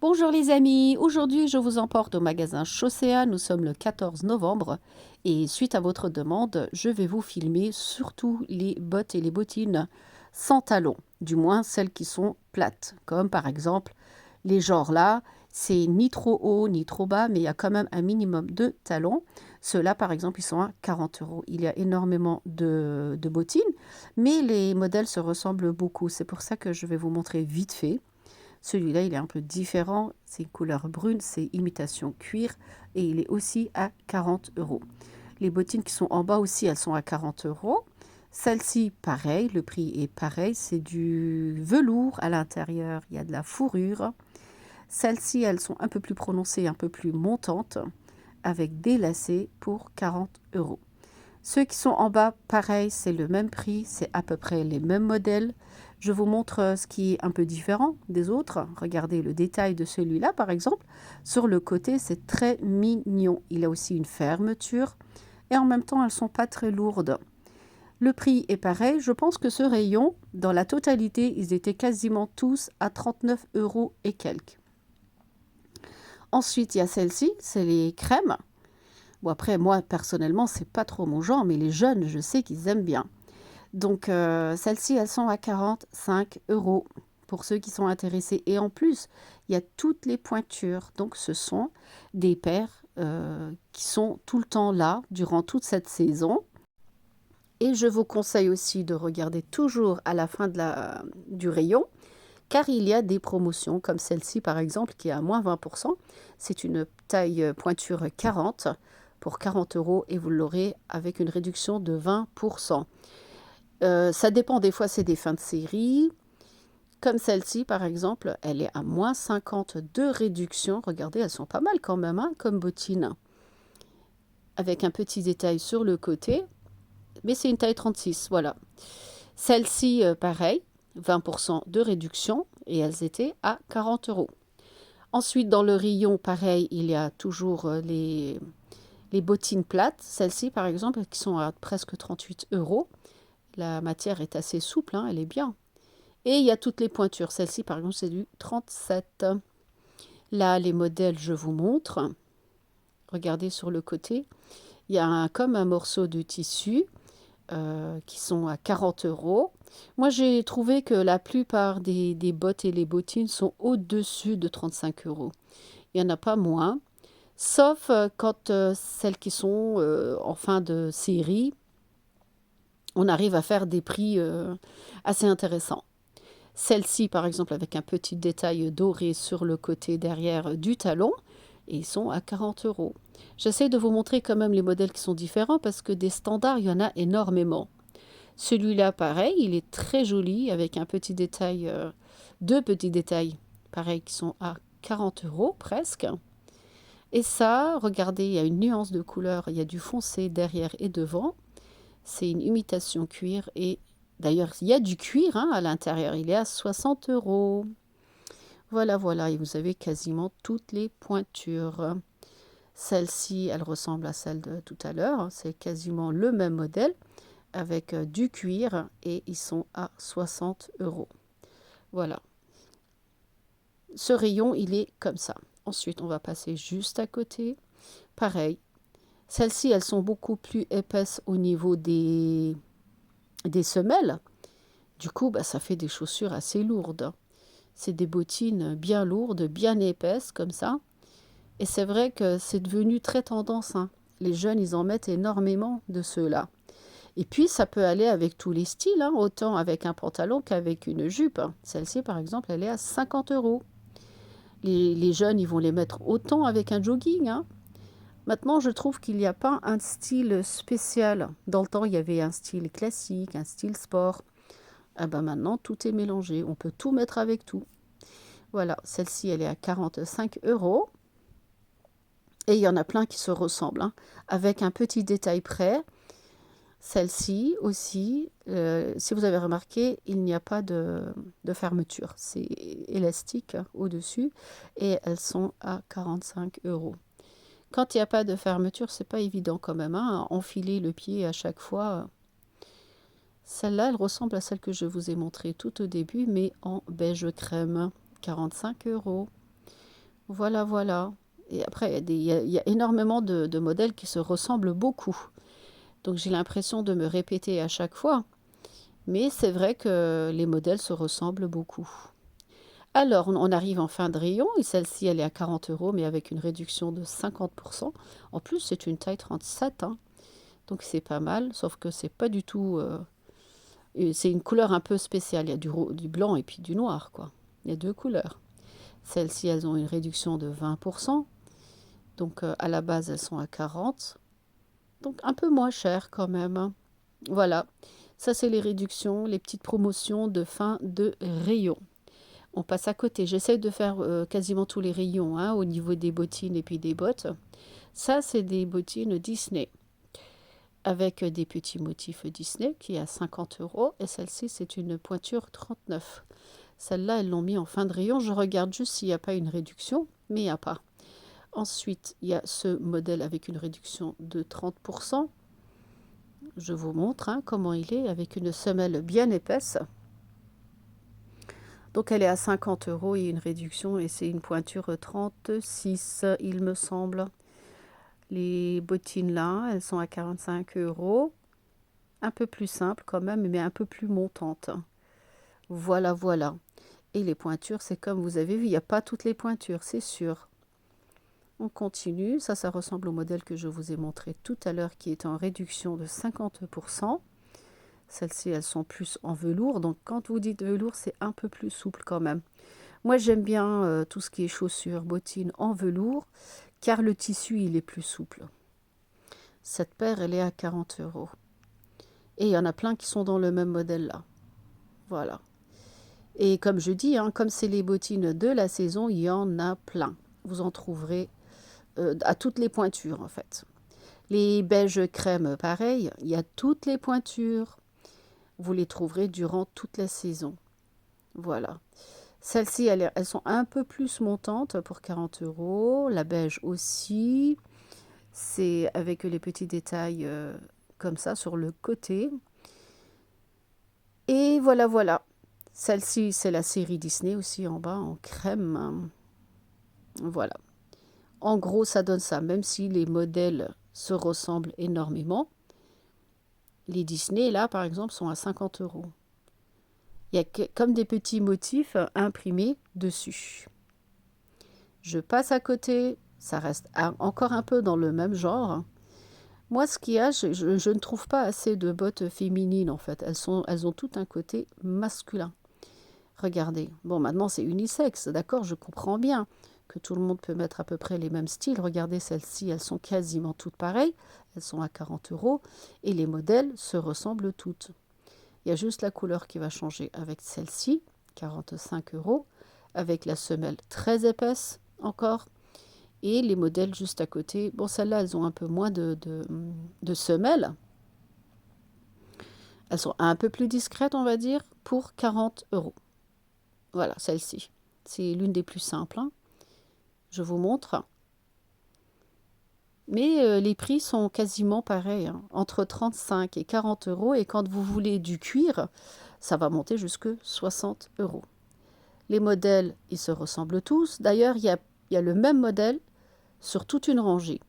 Bonjour les amis, aujourd'hui je vous emporte au magasin Chaussea, nous sommes le 14 novembre et suite à votre demande, je vais vous filmer surtout les bottes et les bottines sans talons, du moins celles qui sont plates, comme par exemple les genres là, c'est ni trop haut ni trop bas, mais il y a quand même un minimum de talons. Ceux-là par exemple, ils sont à 40 euros. Il y a énormément de bottines, mais les modèles se ressemblent beaucoup, c'est pour ça que je vais vous montrer vite fait. Celui-là, il est un peu différent. C'est couleur brune, c'est imitation cuir et il est aussi à 40 euros. Les bottines qui sont en bas aussi, elles sont à 40 euros. Celle-ci, pareil, le prix est pareil. C'est du velours à l'intérieur, il y a de la fourrure. Celles-ci, elles sont un peu plus prononcées, un peu plus montantes, avec des lacets pour 40 euros. Ceux qui sont en bas, pareil, c'est le même prix, c'est à peu près les mêmes modèles. Je vous montre ce qui est un peu différent des autres. Regardez le détail de celui-là, par exemple. Sur le côté, c'est très mignon. Il a aussi une fermeture et en même temps, elles ne sont pas très lourdes. Le prix est pareil. Je pense que ce rayon, dans la totalité, ils étaient quasiment tous à 39 euros et quelques. Ensuite, il y a celle-ci, c'est les crèmes. Bon, après, moi, personnellement, c'est pas trop mon genre, mais les jeunes, je sais qu'ils aiment bien. Donc, celles-ci, elles sont à 45 euros pour ceux qui sont intéressés. Et en plus, il y a toutes les pointures. Donc, ce sont des paires qui sont tout le temps là, durant toute cette saison. Et je vous conseille aussi de regarder toujours à la fin du rayon, car il y a des promotions, comme celle-ci par exemple, qui est à moins 20%. C'est une taille pointure 40 pour 40 euros et vous l'aurez avec une réduction de 20%. Ça dépend, des fois c'est des fins de série. Comme celle-ci par exemple, elle est à moins 50 de réduction. Regardez, elles sont pas mal quand même, hein, comme bottines. Avec un petit détail sur le côté. Mais c'est une taille 36, voilà. Celle-ci, pareil, 20% de réduction et elles étaient à 40 euros. Ensuite, dans le rayon, pareil, il y a toujours les bottines plates. Celles-ci, par exemple, qui sont à presque 38 euros. La matière est assez souple, hein, elle est bien. Et il y a toutes les pointures. Celle-ci, par exemple, c'est du 37. Là, les modèles, je vous montre. Regardez sur le côté. Il y a comme un morceau de tissu qui sont à 40 euros. Moi, j'ai trouvé que la plupart des bottes et les bottines sont au-dessus de 35 euros. Il n'y en a pas moins, sauf quand celles qui sont en fin de série, on arrive à faire des prix assez intéressants. Celle-ci, par exemple, avec un petit détail doré sur le côté derrière du talon, et ils sont à 40 euros. J'essaie de vous montrer quand même les modèles qui sont différents parce que des standards, il y en a énormément. Celui-là, pareil, il est très joli avec un petit détail, deux petits détails, pareil, qui sont à 40 euros presque. Et ça, regardez, il y a une nuance de couleur, il y a du foncé derrière et devant. C'est une imitation cuir et d'ailleurs, il y a du cuir hein, à l'intérieur, il est à 60 euros. Voilà, voilà, et vous avez quasiment toutes les pointures. Celle-ci, elle ressemble à celle de tout à l'heure, c'est quasiment le même modèle avec du cuir et ils sont à 60 euros. Voilà. Ce rayon, il est comme ça. Ensuite, on va passer juste à côté. Pareil. Celles-ci, elles sont beaucoup plus épaisses au niveau des semelles. Du coup, bah, ça fait des chaussures assez lourdes. C'est des bottines bien lourdes, bien épaisses comme ça. Et c'est vrai que c'est devenu très tendance, hein. Les jeunes, ils en mettent énormément de ceux-là. Et puis, ça peut aller avec tous les styles, hein, autant avec un pantalon qu'avec une jupe. Celle-ci, par exemple, elle est à 50 euros. Les jeunes, ils vont les mettre autant avec un jogging, hein. Maintenant, je trouve qu'il n'y a pas un style spécial. Dans le temps, il y avait un style classique, un style sport. Ah ben maintenant, tout est mélangé. On peut tout mettre avec tout. Voilà, celle-ci, elle est à 45 euros. Et il y en a plein qui se ressemblent, hein, avec un petit détail près. Celle-ci aussi, si vous avez remarqué, il n'y a pas de fermeture. C'est élastique au-dessus et elles sont à 45 euros. Quand il n'y a pas de fermeture, c'est pas évident quand même, hein, à enfiler le pied à chaque fois. Celle-là, elle ressemble à celle que je vous ai montrée tout au début, mais en beige crème. 45 euros. Voilà, voilà. Et après, il y a énormément de modèles qui se ressemblent beaucoup. Donc j'ai l'impression de me répéter à chaque fois. Mais c'est vrai que les modèles se ressemblent beaucoup. Alors, on arrive en fin de rayon et celle-ci, elle est à 40 euros, mais avec une réduction de 50%. En plus, c'est une taille 37, hein, donc c'est pas mal, sauf que c'est pas du tout... c'est une couleur un peu spéciale. Il y a du blanc et puis du noir, quoi. Il y a deux couleurs. Celles-ci, elles ont une réduction de 20%. Donc, à la base, elles sont à 40. Donc, un peu moins cher quand même, hein. Voilà. Ça, c'est les réductions, les petites promotions de fin de rayon. On passe à côté. J'essaie de faire quasiment tous les rayons, hein, au niveau des bottines et puis des bottes. Ça, c'est des bottines Disney avec des petits motifs Disney qui est à 50 euros. Et celle-ci, c'est une pointure 39. Celle-là, elles l'ont mis en fin de rayon. Je regarde juste s'il n'y a pas une réduction, mais il n'y a pas. Ensuite, il y a ce modèle avec une réduction de 30%. Je vous montre, hein, comment il est avec une semelle bien épaisse. Donc elle est à 50 euros et une réduction et c'est une pointure 36, il me semble. Les bottines là, elles sont à 45 euros. Un peu plus simple quand même, mais un peu plus montante. Voilà, voilà. Et les pointures, c'est comme vous avez vu, il n'y a pas toutes les pointures, c'est sûr. On continue. Ça ressemble au modèle que je vous ai montré tout à l'heure qui est en réduction de 50%. Celles-ci, elles sont plus en velours. Donc, quand vous dites velours, c'est un peu plus souple quand même. Moi, j'aime bien tout ce qui est chaussures, bottines en velours, car le tissu, il est plus souple. Cette paire, elle est à 40 euros. Et il y en a plein qui sont dans le même modèle là. Voilà. Et comme je dis, hein, comme c'est les bottines de la saison, il y en a plein. Vous en trouverez à toutes les pointures en fait. Les beiges crème, pareil, il y a toutes les pointures. Vous les trouverez durant toute la saison. Voilà. Celles-ci, elles sont un peu plus montantes pour 40 euros. La beige aussi. C'est avec les petits détails comme ça sur le côté. Et voilà, voilà. Celle-ci, c'est la série Disney aussi en bas, en crème. Voilà. En gros, ça donne ça. Même si les modèles se ressemblent énormément, les Disney, là, par exemple, sont à 50 euros. Il y a comme des petits motifs imprimés dessus. Je passe à côté. Ça reste encore un peu dans le même genre. Moi, ce qu'il y a, je ne trouve pas assez de bottes féminines, en fait. Elles ont tout un côté masculin. Regardez. Bon, maintenant, c'est unisexe, d'accord, je comprends bien que tout le monde peut mettre à peu près les mêmes styles. Regardez celles-ci, elles sont quasiment toutes pareilles. Elles sont à 40 euros. Et les modèles se ressemblent toutes. Il y a juste la couleur qui va changer avec celle-ci, 45 euros, avec la semelle très épaisse encore. Et les modèles juste à côté, bon, celles-là, elles ont un peu moins de semelles. Elles sont un peu plus discrètes, on va dire, pour 40 euros. Voilà, celle-ci. C'est l'une des plus simples, hein. Je vous montre. Mais les prix sont quasiment pareils, hein, entre 35 et 40 euros. Et quand vous voulez du cuir, ça va monter jusque 60 euros. Les modèles, ils se ressemblent tous. D'ailleurs, il y a le même modèle sur toute une rangée.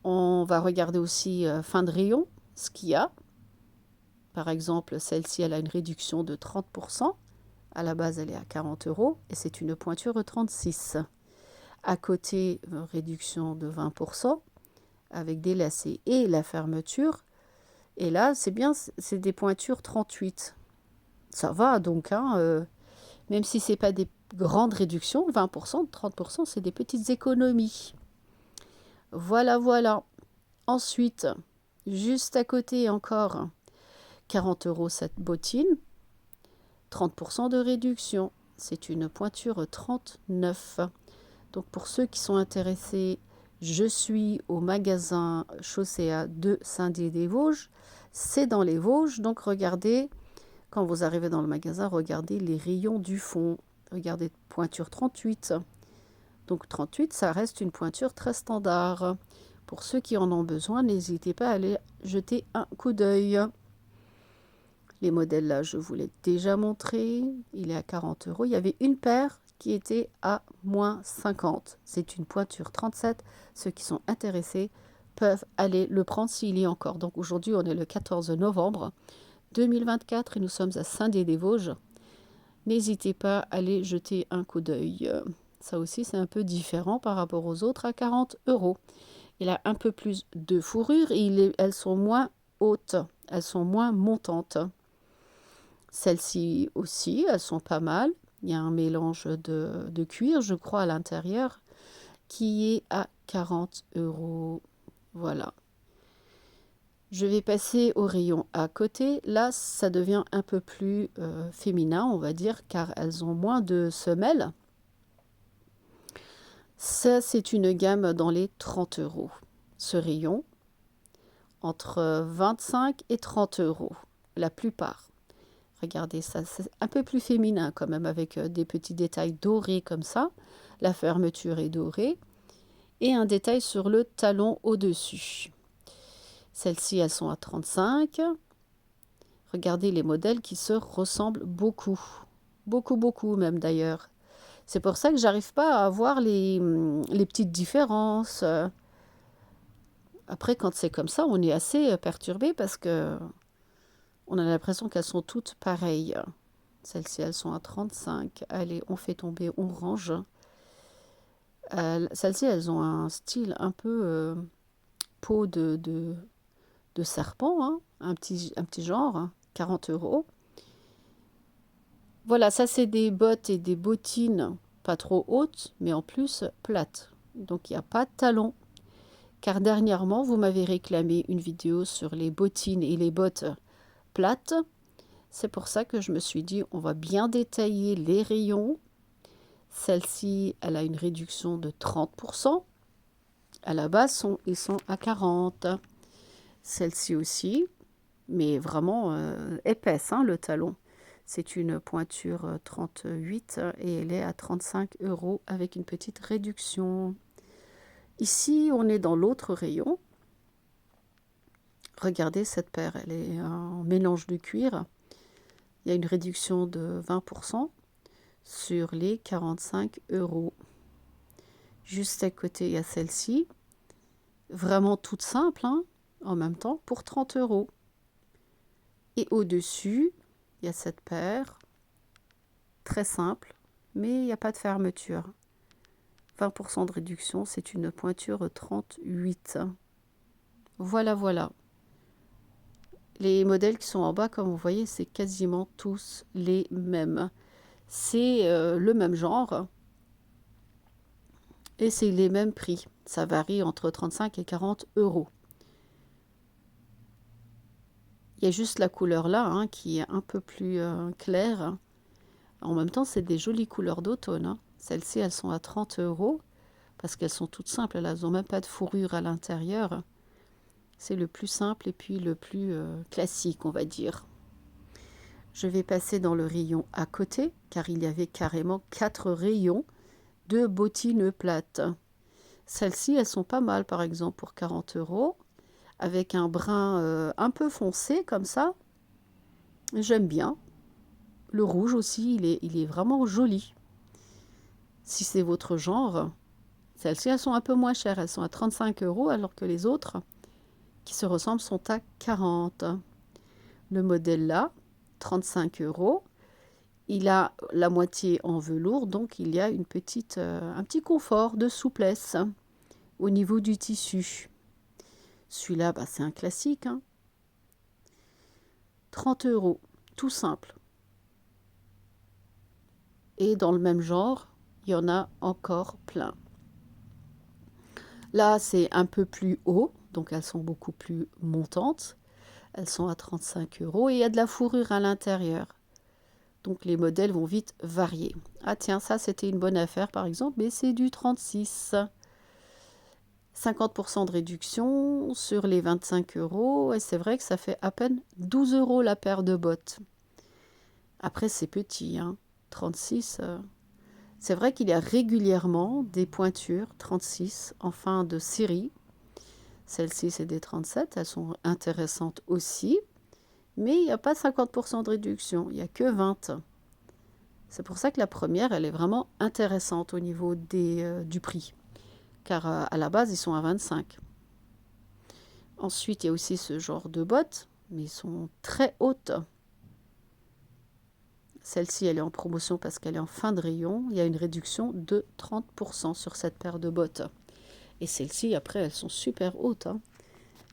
On va regarder aussi fin de rayon, ce qu'il y a. Par exemple, celle-ci, elle a une réduction de 30%. À la base, elle est à 40 euros et c'est une pointure 36. À côté, réduction de 20% avec des lacets et la fermeture. Et là, c'est bien, c'est des pointures 38. Ça va donc, hein, même si ce n'est pas des grandes réductions, 20%, 30%, c'est des petites économies. Voilà, voilà. Ensuite, juste à côté encore, 40 euros cette bottine, 30% de réduction. C'est une pointure 39. Donc pour ceux qui sont intéressés, je suis au magasin Chaussea de Saint-Dié-des-Vosges. C'est dans les Vosges, donc regardez, quand vous arrivez dans le magasin, regardez les rayons du fond. Regardez, pointure 38. Donc 38, ça reste une pointure très standard. Pour ceux qui en ont besoin, n'hésitez pas à aller jeter un coup d'œil. Les modèles là, je vous l'ai déjà montré. Il est à 40 euros. Il y avait une paire qui était à moins 50. C'est une pointure 37. Ceux qui sont intéressés peuvent aller le prendre s'il y est encore. Donc aujourd'hui, on est le 14 novembre 2024 et nous sommes à Saint-Dié-des-Vosges. N'hésitez pas à aller jeter un coup d'œil. Ça aussi, c'est un peu différent par rapport aux autres à 40 euros. Il a un peu plus de fourrure et elles sont moins hautes, elles sont moins montantes. Celles-ci aussi, elles sont pas mal. Il y a un mélange de cuir, je crois, à l'intérieur, qui est à 40 euros. Voilà. Je vais passer au rayon à côté. Là, ça devient un peu plus féminin, on va dire, car elles ont moins de semelles. Ça, c'est une gamme dans les 30 euros. Ce rayon, entre 25 et 30 euros, la plupart. Regardez ça, c'est un peu plus féminin quand même, avec des petits détails dorés comme ça. La fermeture est dorée. Et un détail sur le talon au-dessus. Celles-ci, elles sont à 35. Regardez les modèles qui se ressemblent beaucoup. Beaucoup, beaucoup même d'ailleurs. C'est pour ça que j'arrive pas à voir les petites différences. Après, quand c'est comme ça, on est assez perturbé parce que on a l'impression qu'elles sont toutes pareilles. Celles-ci, elles sont à 35. Allez, on fait tomber, on range. Celles-ci, elles ont un style un peu peau de serpent, hein, un petit genre, hein, 40 euros. Voilà, ça c'est des bottes et des bottines pas trop hautes, mais en plus plates. Donc il n'y a pas de talons. Car dernièrement, vous m'avez réclamé une vidéo sur les bottines et les bottes plates. C'est pour ça que je me suis dit, on va bien détailler les rayons. Celle-ci, elle a une réduction de 30%. À la base, ils sont à 40. Celle-ci aussi, mais vraiment épaisse, hein, le talon. C'est une pointure 38 et elle est à 35 euros avec une petite réduction. Ici, on est dans l'autre rayon. Regardez cette paire, elle est en mélange de cuir. Il y a une réduction de 20% sur les 45 euros. Juste à côté, il y a celle-ci. Vraiment toute simple, hein, en même temps, pour 30 euros. Et au-dessus, il y a cette paire, très simple, mais il n'y a pas de fermeture. 20% de réduction, c'est une pointure 38. Voilà, voilà. Les modèles qui sont en bas, comme vous voyez, c'est quasiment tous les mêmes. C'est le même genre et c'est les mêmes prix. Ça varie entre 35 et 40 euros. Il y a juste la couleur là, hein, qui est un peu plus claire. En même temps, c'est des jolies couleurs d'automne, hein. Celles-ci, elles sont à 30 euros parce qu'elles sont toutes simples. Elles n'ont même pas de fourrure à l'intérieur. C'est le plus simple et puis le plus classique, on va dire. Je vais passer dans le rayon à côté, car il y avait carrément 4 rayons de bottines plates. Celles-ci, elles sont pas mal, par exemple, pour 40 euros, avec un brun un peu foncé, comme ça. J'aime bien. Le rouge aussi, il est vraiment joli. Si c'est votre genre, celles-ci, elles sont un peu moins chères. Elles sont à 35 euros, alors que les autres, qui se ressemblent, sont à 40. Le modèle là, 35 euros. Il a la moitié en velours, donc il y a un petit confort de souplesse au niveau du tissu. Celui-là, bah, c'est un classique, hein. 30 euros, tout simple. Et dans le même genre, il y en a encore plein. Là, c'est un peu plus haut, donc elles sont beaucoup plus montantes. Elles sont à 35 euros et il y a de la fourrure à l'intérieur. Donc les modèles vont vite varier. Ah tiens, ça c'était une bonne affaire par exemple, mais c'est du 36. 50% de réduction sur les 25 euros. Et c'est vrai que ça fait à peine 12 euros la paire de bottes. Après, c'est petit, hein. 36. C'est vrai qu'il y a régulièrement des pointures 36 en fin de série. Celles-ci, c'est des 37. Elles sont intéressantes aussi. Mais il n'y a pas 50% de réduction. Il n'y a que 20. C'est pour ça que la première, elle est vraiment intéressante au niveau du prix. Car à la base, ils sont à 25. Ensuite, il y a aussi ce genre de bottes, mais ils sont très hautes. Celle-ci, elle est en promotion parce qu'elle est en fin de rayon. Il y a une réduction de 30% sur cette paire de bottes. Et celles-ci, après, elles sont super hautes, hein.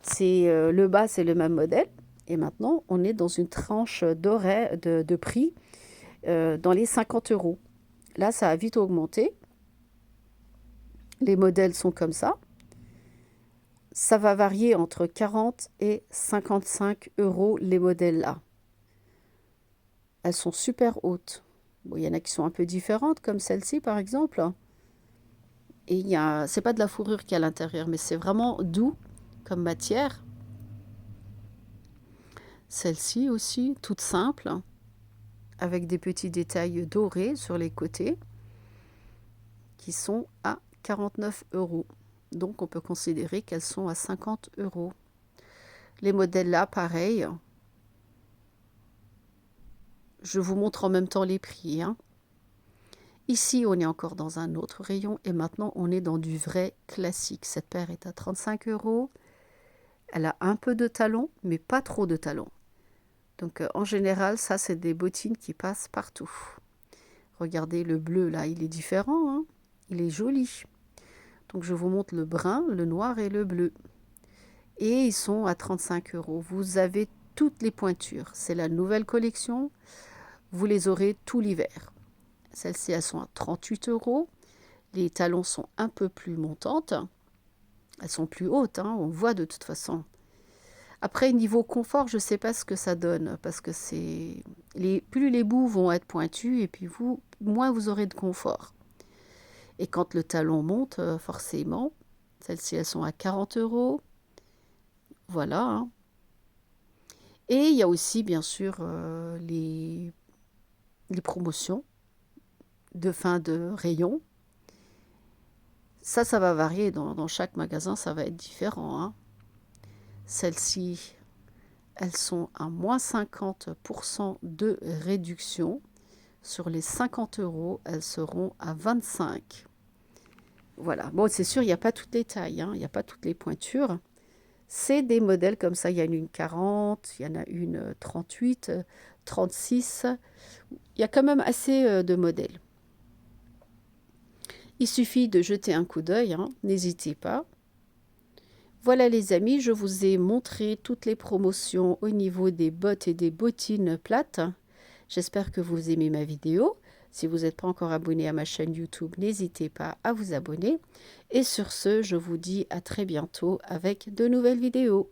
C'est le bas, c'est le même modèle. Et maintenant, on est dans une tranche d'horaire de prix dans les 50 euros. Là, ça a vite augmenté. Les modèles sont comme ça. Ça va varier entre 40 et 55 euros les modèles là. Elles sont super hautes. Bon, il y en a qui sont un peu différentes, comme celle-ci par exemple. Et c'est pas de la fourrure qu'il y a à l'intérieur, mais c'est vraiment doux comme matière. Celle-ci aussi, toute simple, avec des petits détails dorés sur les côtés, qui sont à 49 euros. Donc on peut considérer qu'elles sont à 50 euros. Les modèles là, pareil. Je vous montre en même temps les prix, hein. Ici, on est encore dans un autre rayon et maintenant, on est dans du vrai classique. Cette paire est à 35 euros. Elle a un peu de talons, mais pas trop de talons. Donc, en général, ça, c'est des bottines qui passent partout. Regardez le bleu, là, il est différent, hein. Il est joli. Donc, je vous montre le brun, le noir et le bleu. Et ils sont à 35 euros. Vous avez toutes les pointures. C'est la nouvelle collection. Vous les aurez tout l'hiver. Celles-ci, elles sont à 38 euros. Les talons sont un peu plus montantes. Elles sont plus hautes, hein, on voit de toute façon. Après, niveau confort, je ne sais pas ce que ça donne, parce que plus les bouts vont être pointus, et puis moins vous aurez de confort. Et quand le talon monte, forcément, celles-ci, elles sont à 40 euros. Voilà, hein. Et il y a aussi, bien sûr, les promotions de fin de rayon. Ça va varier dans chaque magasin, ça va être différent, hein. Celles-ci, elles sont à moins 50% de réduction. Sur les 50 euros, elles seront à 25. Voilà. Bon, c'est sûr, il n'y a pas toutes les tailles, hein, il n'y a pas toutes les pointures. C'est des modèles comme ça. Il y en a une 40, il y en a une 38, 36. Il y a quand même assez de modèles. Il suffit de jeter un coup d'œil, hein, n'hésitez pas. Voilà les amis, je vous ai montré toutes les promotions au niveau des bottes et des bottines plates. J'espère que vous aimez ma vidéo. Si vous n'êtes pas encore abonné à ma chaîne YouTube, n'hésitez pas à vous abonner. Et sur ce, je vous dis à très bientôt avec de nouvelles vidéos.